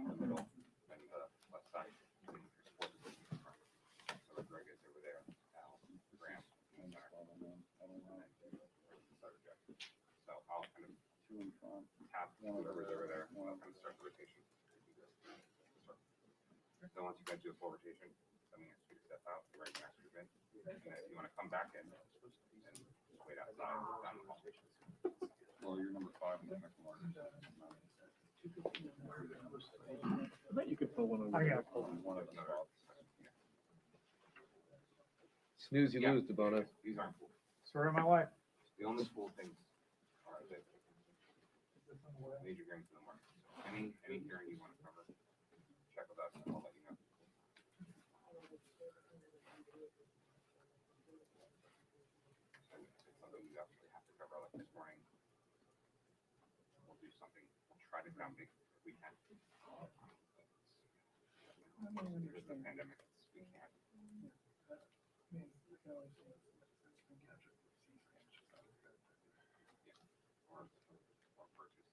the middle and the left side. And your support position in front. So Greg is over there, Al, Graham, and then so I'll kind of tap whoever's over there, and I'll kind of start the rotation. So once you guys do a full rotation, then we ask you to step out, right next to your bin. And then if you want to come back in, and just wait outside down the hall. Well, you're number 5 in the next one. I bet you could pull one over. I got One of the spots. Snooze, you lose, DeBono. These aren't full. Story of my life. The only full things are the major hearings in the morning. So any hearing you want to cover, check with us and I'll let you know. So if it's something you actually have to cover, like this morning, we'll do something, we'll try to ground big if we can. There's the pandemic, we can't. Or purchase.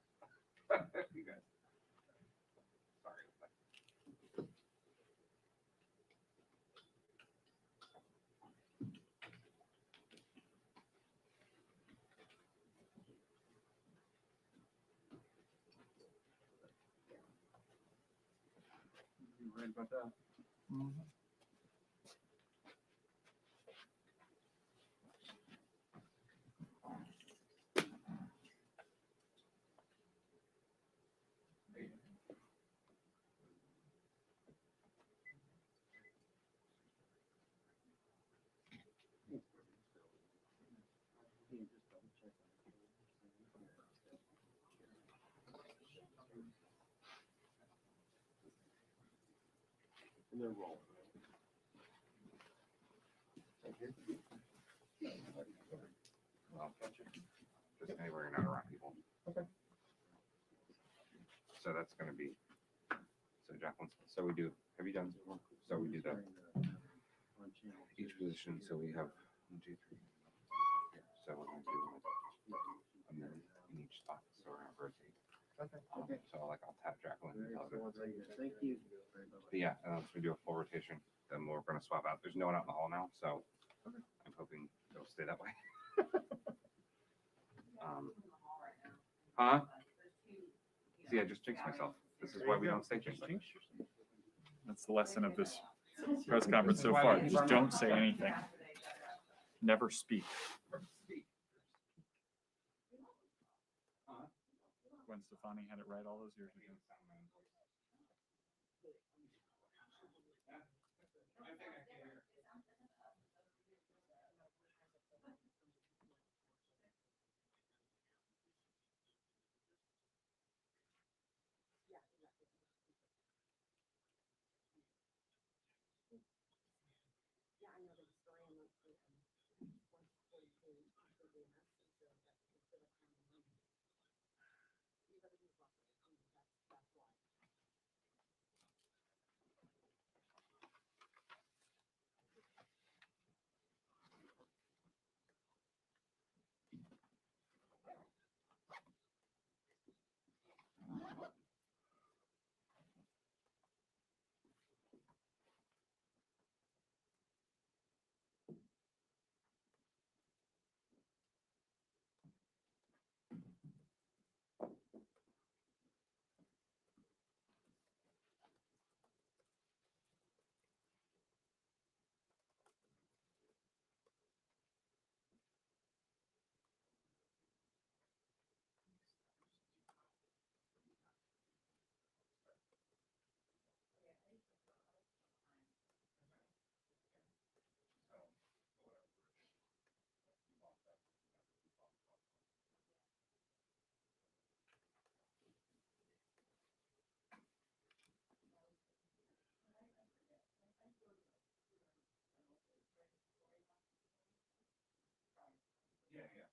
You guys. Sorry. You right about that? And they're rolling. Well, just anywhere you're not around people. Okay. So that's going to be, so Jacqueline, so we do, have you done, so we do that, each position, so we have 1, 2, 3. So we're going to do a minute in each spot, so we're going to rotate. Okay. So like I'll tap Jacqueline and tell her. Thank you. But yeah, and once we do a full rotation, then we're going to swap out. There's no one out in the hall now, so I'm hoping it'll stay that way. Huh? See, I just jinxed myself. This is why we don't say jinx. That's the lesson of this press conference so far. Just don't say anything. Never speak. When Stefani had it right all those years ago. Yeah, yeah.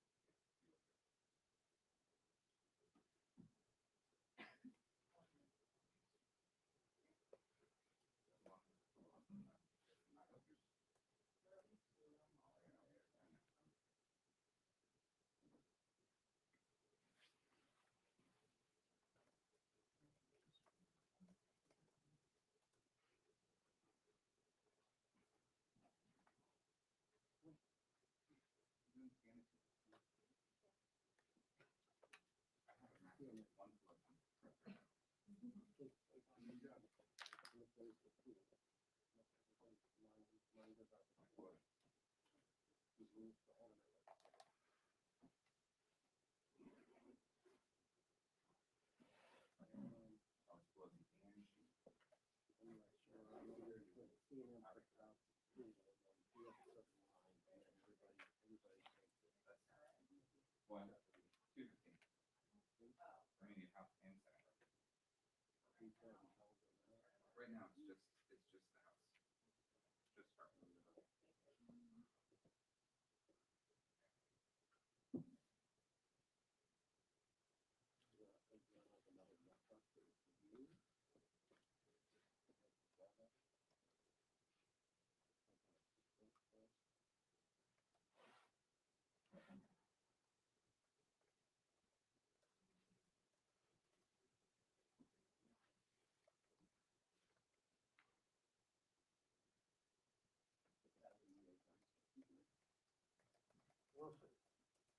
One, 2:15. I mean, you have hand sanitizer. Right now, it's just the house. Just her.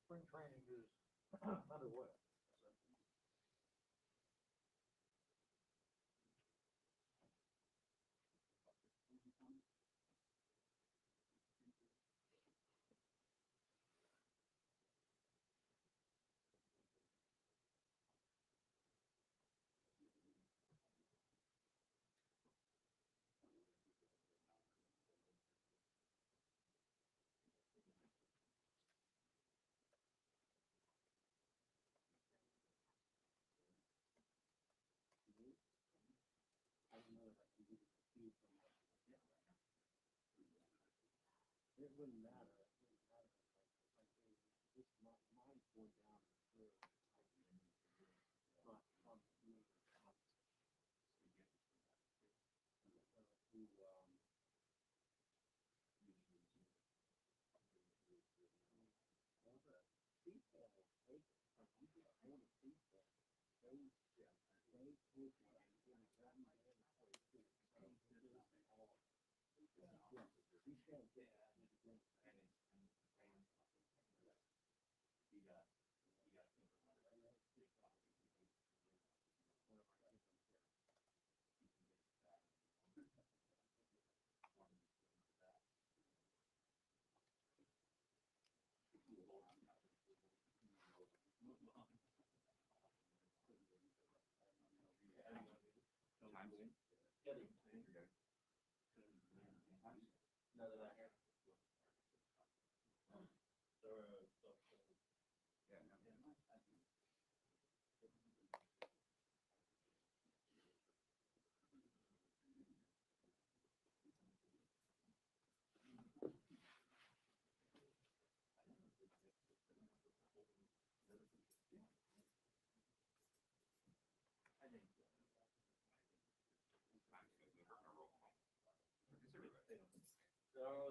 Spring training is underway. It wouldn't matter. This mine's going down through. Not from me.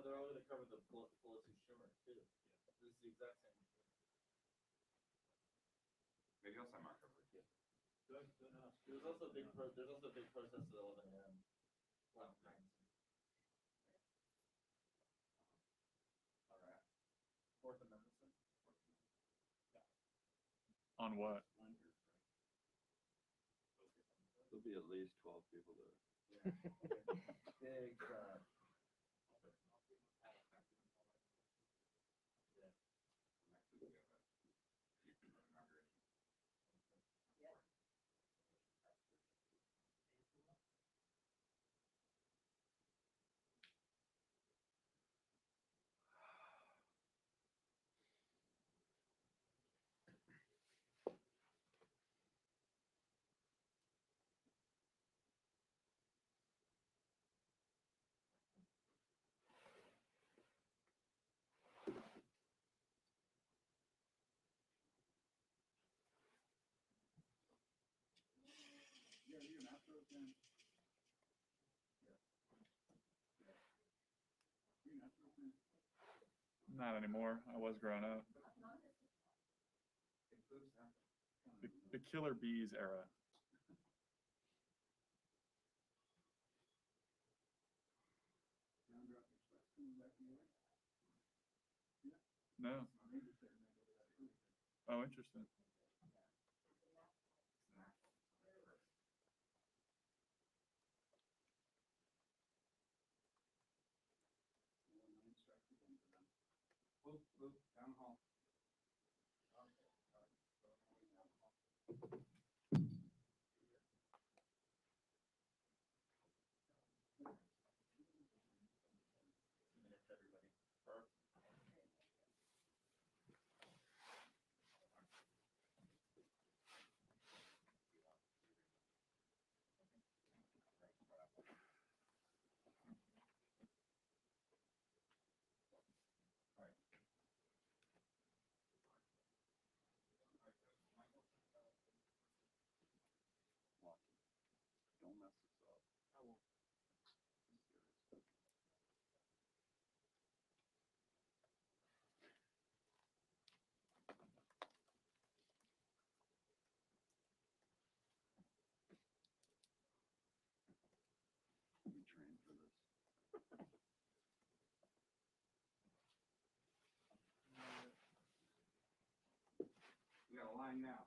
They're all gonna cover the Pelosi shimmer too. This is the exact same. Maybe I'll sign Mark over it. There's also a big protest at 11 a.m. All right. Fourth Amendment. On what? There'll be at least 12 people there. Big Not anymore. I was growing up. The Killer Bees era. No. Oh, interesting. Luke, down the hall. Minutes, everybody. Perfect. Don't mess this up. I won't. We trained for this. We got a line now.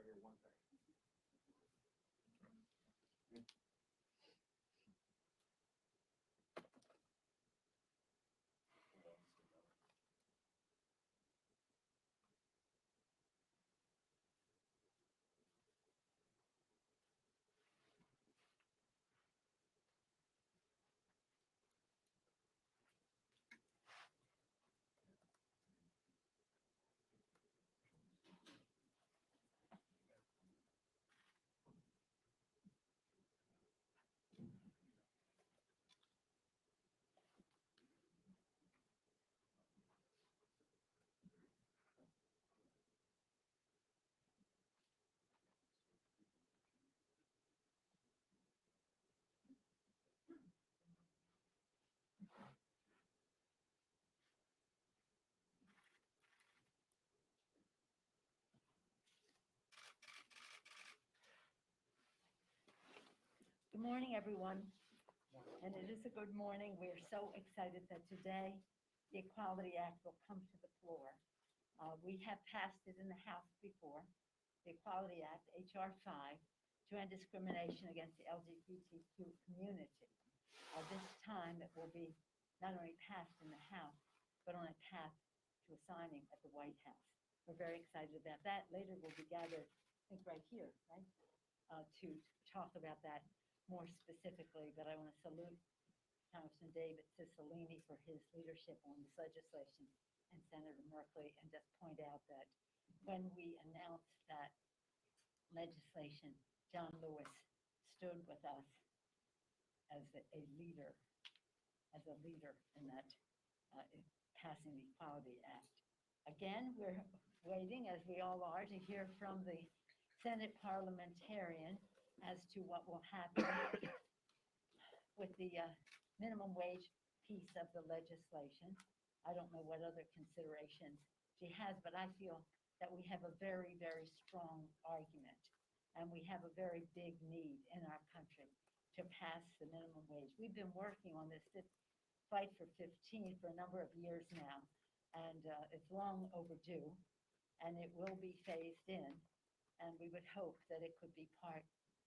Right here, 1 second. Good morning, everyone. And it is a good morning. We're so excited that today the Equality Act will come to the floor. We have passed it in the House before, the Equality Act, H.R. 5, to end discrimination against the LGBTQ community. This time it will be not only passed in the House, but on a path to a signing at the White House. We're very excited about that. Later we'll be gathered, I think right here, right, to talk about that more specifically. But I want to salute Congressman David Cicilline for his leadership on this legislation, and Senator Merkley, and just point out that when we announced that legislation, John Lewis stood with us as a leader in that in passing the Equality Act. Again, we're waiting, as we all are, to hear from the Senate parliamentarian as to what will happen with the minimum wage piece of the legislation. I don't know what other considerations she has, but I feel that we have a very, very strong argument, and we have a very big need in our country to pass the minimum wage. We've been working on this fight for 15 for a number of years now, and it's long overdue, and it will be phased in, and we would hope that it could be part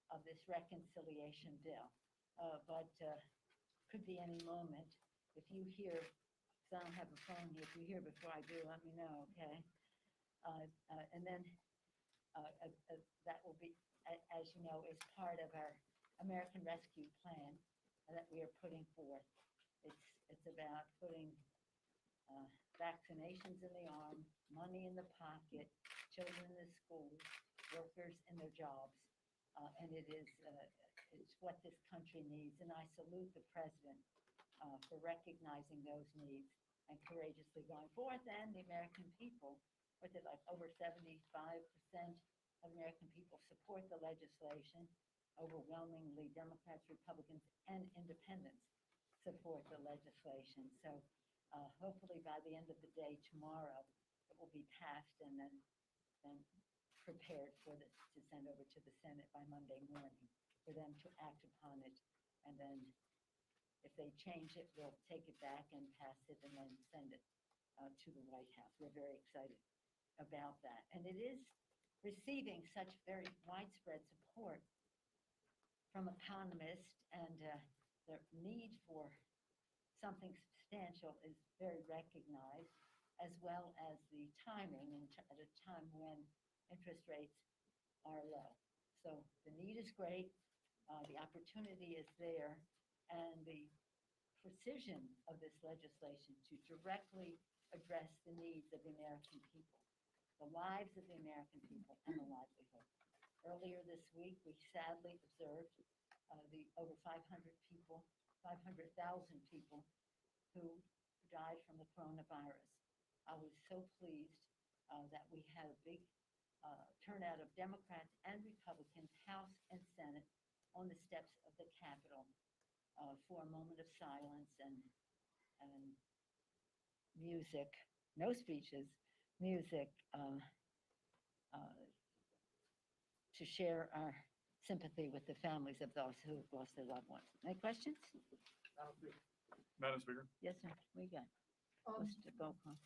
of this reconciliation bill. But could be any moment. If you hear, because I don't have a phone here, if you hear before I do, let me know, okay? And then that will be, as you know, is part of our American Rescue Plan that we are putting forth. It's about putting vaccinations in the arm, money in the pocket, children in the schools, workers in their jobs, and it's what this country needs. And I salute the president for recognizing those needs and courageously going forth, and the American people, with it like over 75% of American people support the legislation. Overwhelmingly, Democrats, Republicans, and independents support the legislation. So hopefully by the end of the day tomorrow, it will be passed and then prepared for this to send over to the Senate by Monday morning for them to act upon it. And then if they change it, we'll take it back and pass it and then send it to the White House. We're very excited about that. And it is receiving such very widespread support from economists, and the need for something substantial is very recognized, as well as the timing at a time when interest rates are low. So the need is great, the opportunity is there, and the precision of this legislation to directly address the needs of the American people, the lives of the American people, and the livelihood. Earlier this week, we sadly observed the over 500,000 people who died from the coronavirus. I was so pleased that we had a big turnout of Democrats and Republicans, House and Senate, on the steps of the Capitol for a moment of silence and music, no speeches, music, to share our sympathy with the families of those who have lost their loved ones. Any questions? Madam Speaker. Yes, sir. We got. Mr. Gokon.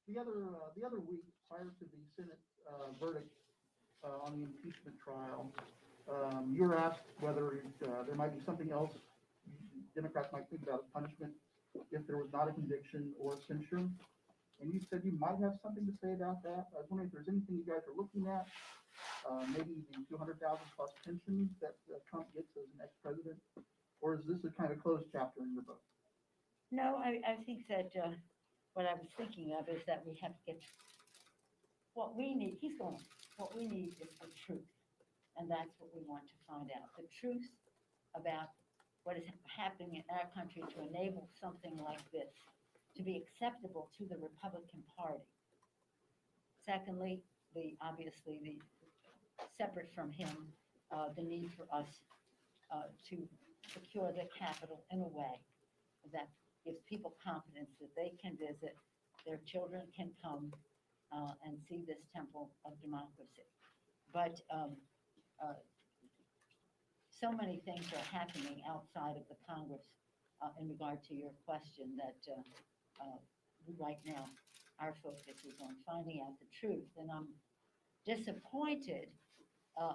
The other week, prior to the Senate verdict on the impeachment trial, you were asked whether there might be something else Democrats might think about punishment if there was not a conviction or censure. And you said you might have something to say about that. I was wondering if there's anything you guys are looking at, maybe the $200,000 plus pension that Trump gets as an ex-president, or is this a kind of closed chapter in your book? No, I think that what I was thinking of is that we have to get what we need. What we need is the truth. And that's what we want to find out. The truth about what is happening in our country to enable something like this to be acceptable to the Republican Party. Secondly, obviously the separate from him, the need for us to secure the Capitol in a way that gives people confidence that they can visit, their children can come and see this temple of democracy. But so many things are happening outside of the Congress in regard to your question that we right now our focus is on finding out the truth. And I'm disappointed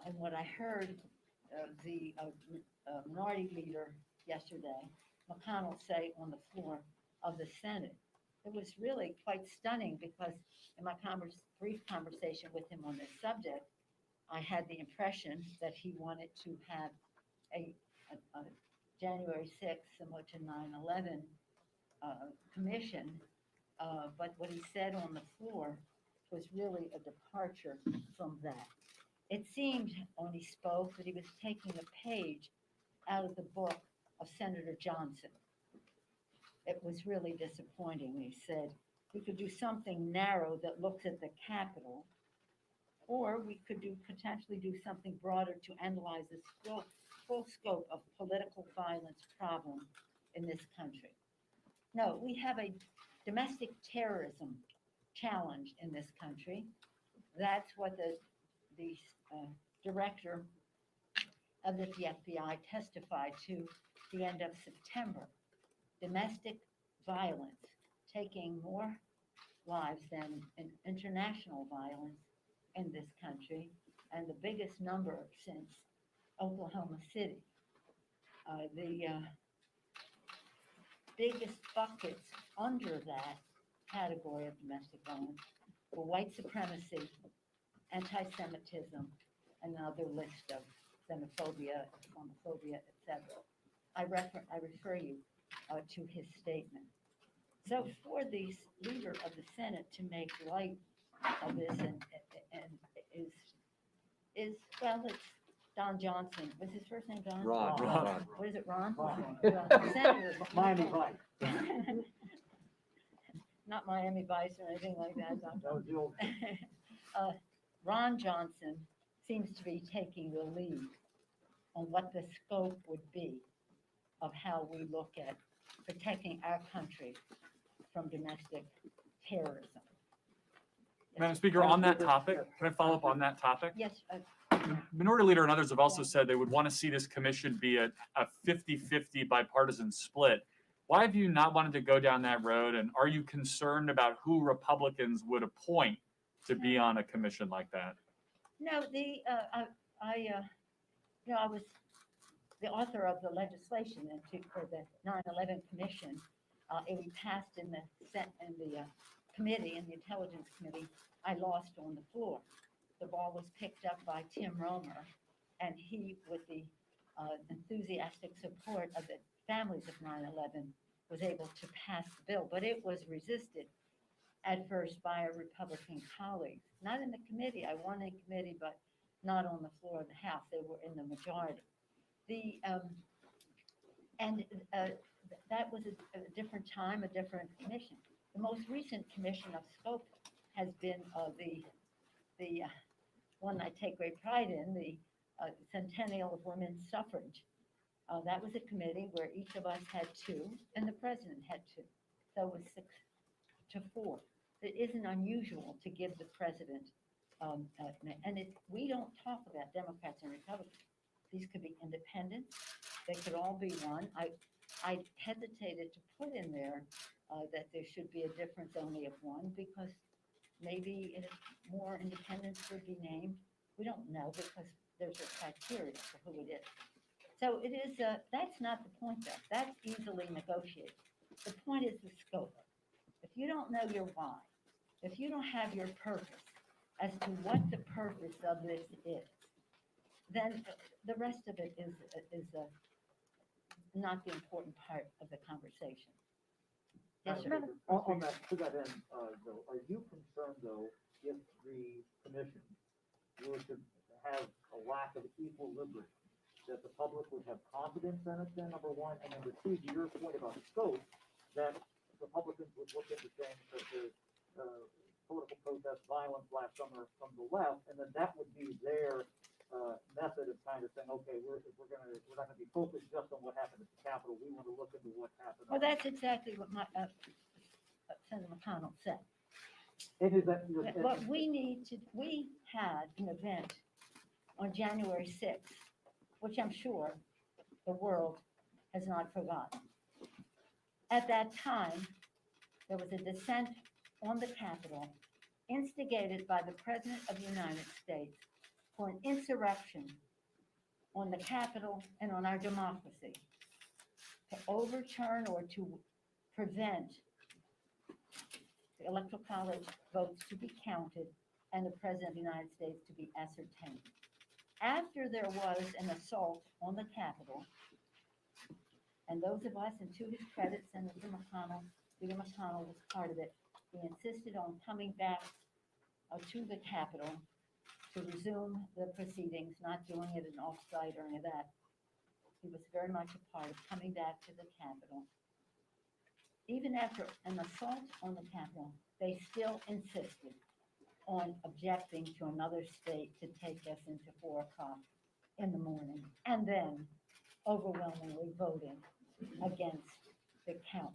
in what I heard the minority leader yesterday, McConnell, say on the floor of the Senate. It was really quite stunning because in my brief conversation with him on this subject, I had the impression that he wanted to have a January 6th, similar to 9/11 commission. But what he said on the floor was really a departure from that. It seemed when he spoke that he was taking a page out of the book of Senator Johnson. It was really disappointing. He said we could do something narrow that looks at the Capitol, or we could potentially do something broader to analyze the full scope of political violence problem in this country. No, we have a domestic terrorism challenge in this country. That's what the director of the FBI testified to the end of September. Domestic violence taking more lives than international violence in this country, and the biggest number since Oklahoma City. The biggest buckets under that category of domestic violence were white supremacy, anti-Semitism, and another list of xenophobia, Islamophobia, etc. I refer you to his statement. So for the leader of the Senate to make light of this and is well, it's Don Johnson. Was his first name Don? Ron. What is it, Ron? Ron. Senator. Miami Vice. Not Miami Vice or anything like that. Don That was the old. Ron Johnson seems to be taking the lead on what the scope would be of how we look at protecting our country from domestic terrorism. Madam Speaker, on that topic, can I follow up on that topic? Yes, Minority Leader and others have also said they would want to see this commission be a 50-50 bipartisan split. Why have you not wanted to go down that road? And are you concerned about who Republicans would appoint to be on a commission like that? no, I was the author of the legislation for the 9/11 Commission. It was passed in the committee, in the Intelligence Committee. I lost on the floor. The ball was picked up by Tim Romer, and he, with the enthusiastic support of the families of 9/11, was able to pass the bill. But it was resisted at first by our Republican colleagues, not in the committee. I won in committee, but not on the floor of the House. They were in the majority. That was a different time, a different commission. The most recent commission of scope has been the one I take great pride in, the Centennial of Women's Suffrage. That was a committee where each of us had 2, and the president had 2. So it was 6-4. It isn't unusual to give the president, we don't talk about Democrats and Republicans. These could be independents. They could all be one. I hesitated to put in there that there should be a difference only of 1 because maybe more independents would be named. We don't know because there's a criteria for who it is. So it is, that's not the point though. That's easily negotiated. The point is the scope. If you don't know your why, if you don't have your purpose as to what the purpose of this is, then the rest of it is not the important part of the conversation. Yes, sir. On that, to that end, though, are you concerned though, if the commission were to have a lack of equilibrium, that the public would have confidence in it, then, number 1, and number 2, to your point about scope, that Republicans would look into things such as political protest violence last summer from the left, and then that would be their method of kind of saying, okay, we're not gonna be focused just on what happened at the Capitol. We want to look into what happened. Well, that's exactly what Senator McConnell said. It is that. What we had an event on January 6th, which I'm sure the world has not forgotten. At that time, there was a dissent on the Capitol instigated by the President of the United States for an insurrection on the Capitol and on our democracy, to overturn or to prevent the Electoral College votes to be counted and the President of the United States to be ascertained. After there was an assault on the Capitol, and those of us, and to his credit, Senator McConnell, Leader McConnell was part of it, he insisted on coming back to the Capitol to resume the proceedings, not doing it in off-site or any of that. He was very much a part of coming back to the Capitol. Even after an assault on the Capitol, they still insisted on objecting to another state to take us into 4 o'clock in the morning, and then overwhelmingly voting against the count.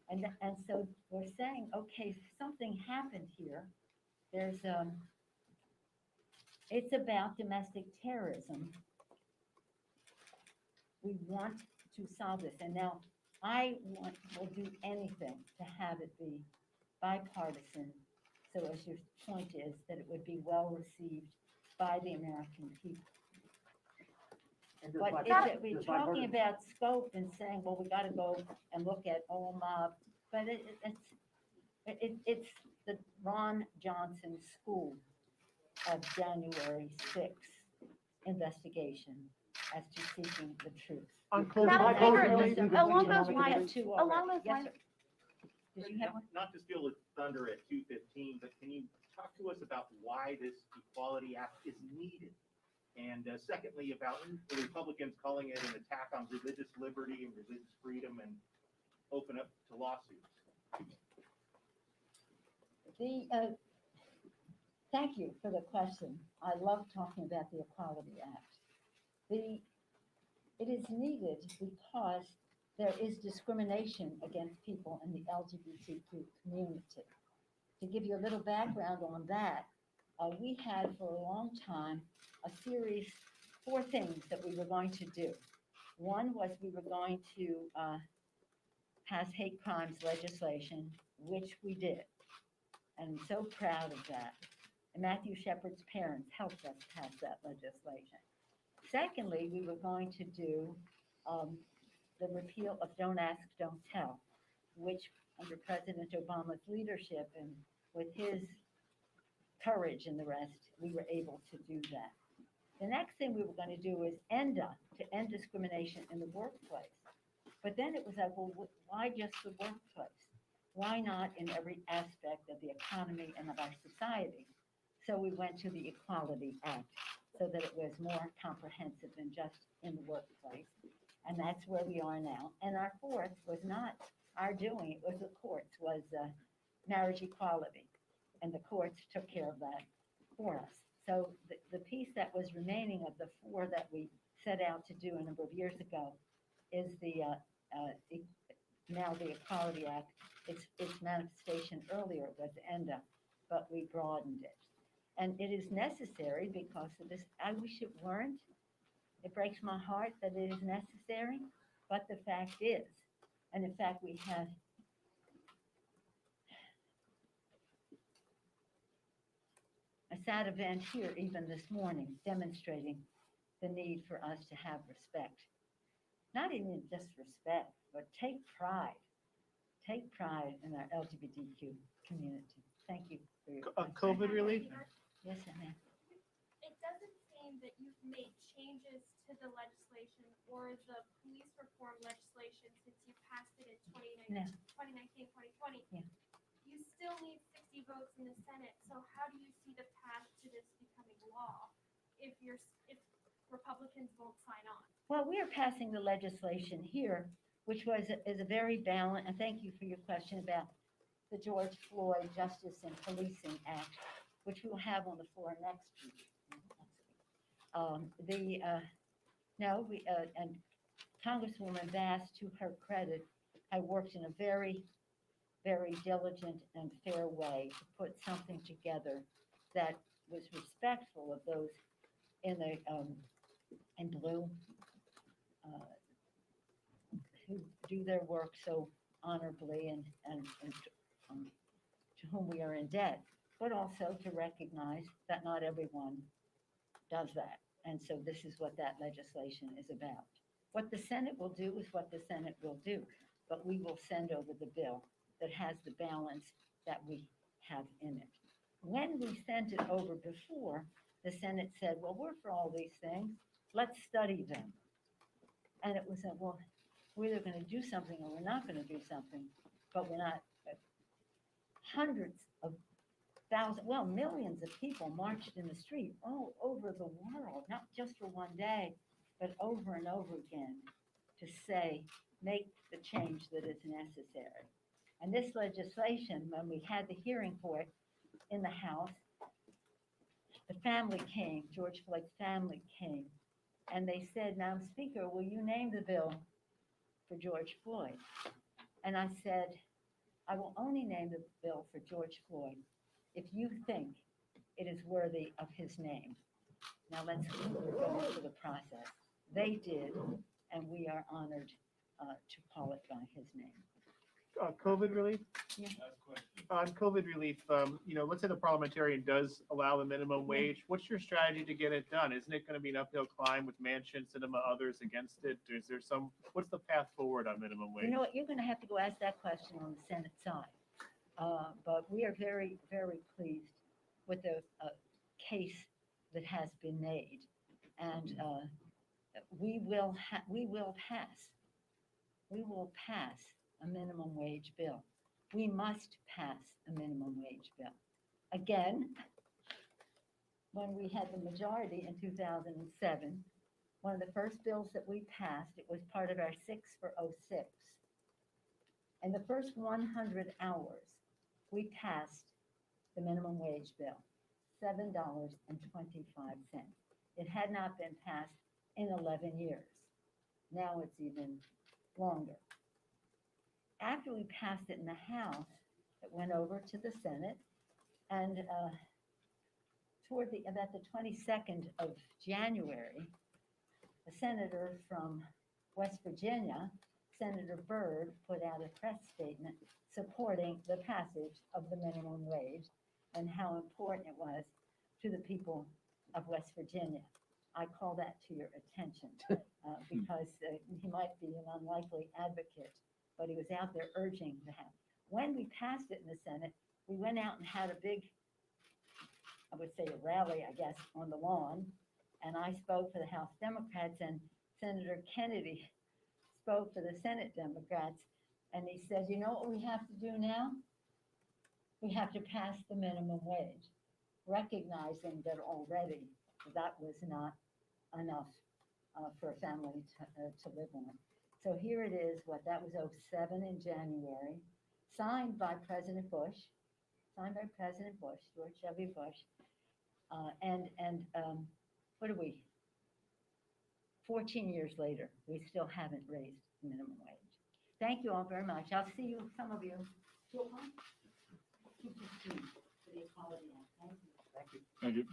And so we're saying, okay, something happened here. There's it's about domestic terrorism. We want to solve this, and now will do anything to have it be bipartisan. So as your point is, that it would be well received by the American people. And does But bipartisan- if we're does talking bipartisan- about scope and saying, well, we gotta go and look at all mob, but it's the Ron Johnson School of January 6th investigation as to seeking the truth. On Does COVID, Madam bipartisan Speaker, lead to along those economic lines- debate? Two along already. those Yes, lines- sir. Did you have one? Not to steal the thunder at 2:15, but can you talk to us about why this Equality Act is needed? And secondly, about the Republicans calling it an attack on religious liberty and religious freedom and open up to lawsuits. Thank you for the question. I love talking about the Equality Act. It is needed because there is discrimination against people in the LGBTQ community. To give you a little background on that, we had for a long time a series, 4 things that we were going to do. One was we were going to pass hate crimes legislation, which we did. And I'm so proud of that. And Matthew Shepard's parents helped us pass that legislation. Secondly, we were going to do the repeal of Don't Ask, Don't Tell, which under President Obama's leadership and with his courage and the rest, we were able to do that. The next thing we were going to do is end discrimination in the workplace. But then it was like, well, why just the workplace? Why not in every aspect of the economy and of our society? So we went to the Equality Act so that it was more comprehensive than just in the workplace. And that's where we are now. And our fourth was not our doing, it was the courts, was marriage equality. And the courts took care of that for us. So the piece that was remaining of the 4 that we set out to do a number of years ago is now the Equality Act. Its manifestation earlier was ENDA, but we broadened it. And it is necessary because of this. I wish it weren't. It breaks my heart that it is necessary, but the fact is, and in fact, we have a sad event here even this morning demonstrating the need for us to have respect. Not even just respect, but take pride in our LGBTQ community. Thank you for your question. COVID relief? Yes, ma'am. It doesn't seem that you've made changes to the legislation or the police reform legislation since you passed it in 2019, 2020. Yeah. You still need 60 votes in the Senate. So how do you see the path to this becoming law if Republicans won't sign on? Well, we are passing the legislation here, which is a very balanced, and thank you for your question about the George Floyd Justice and Policing Act, which we'll have on the floor next week. And Congresswoman Bass, to her credit, had worked in a very, very diligent and fair way to put something together that was respectful of those in blue, who do their work so honorably and to whom we are in debt, but also to recognize that not everyone does that. And so this is what that legislation is about. What the Senate will do is what the Senate will do, but we will send over the bill that has the balance that we have in it. When we sent it over before, the Senate said, well, we're for all these things, let's study them. And it was, well, we're either going to do something or we're not going to do something, but we're not. Hundreds of thousands, well, millions of people marched in the street all over the world, not just for one day, but over and over again to say, make the change that is necessary. And this legislation, when we had the hearing for it in the House, the family came, George Floyd's family came, and they said, Madam Speaker, will you name the bill for George Floyd? And I said, I will only name the bill for George Floyd if you think it is worthy of his name. Now let's go through the process. They did, and we are honored to call it by his name. COVID relief? Yeah. On COVID relief, let's say the parliamentarian does allow the minimum wage. What's your strategy to get it done? Isn't it going to be an uphill climb with Manchin, Sinema, others against it? Is there what's the path forward on minimum wage? You know what, you're going to have to go ask that question on the Senate side. But we are very, very pleased with the case that has been made. And we will pass a minimum wage bill. We must pass a minimum wage bill. Again, when we had the majority in 2007, one of the first bills that we passed, it was part of our 6 for 06. In the first 100 hours, we passed the minimum wage bill, $7.25. It had not been passed in 11 years. Now it's even longer. After we passed it in the House, it went over to the Senate, and about the 22nd of January, a senator from West Virginia, Senator Byrd, put out a press statement supporting the passage of the minimum wage and how important it was to the people of West Virginia. I call that to your attention because he might be an unlikely advocate, but he was out there urging to have. When we passed it in the Senate, we went out and had a big, I would say a rally, I guess, on the lawn, and I spoke for the House Democrats, and Senator Kennedy spoke for the Senate Democrats, and he said, you know what we have to do now? We have to pass the minimum wage, recognizing that already that was not enough for a family to live on. So here it is, that was 07 in January, signed by President Bush, George W. Bush, and what are we? 14 years later, we still haven't raised the minimum wage. Thank you all very much. I'll see you, some of you. For the Equality Act. Thank you. Thank you.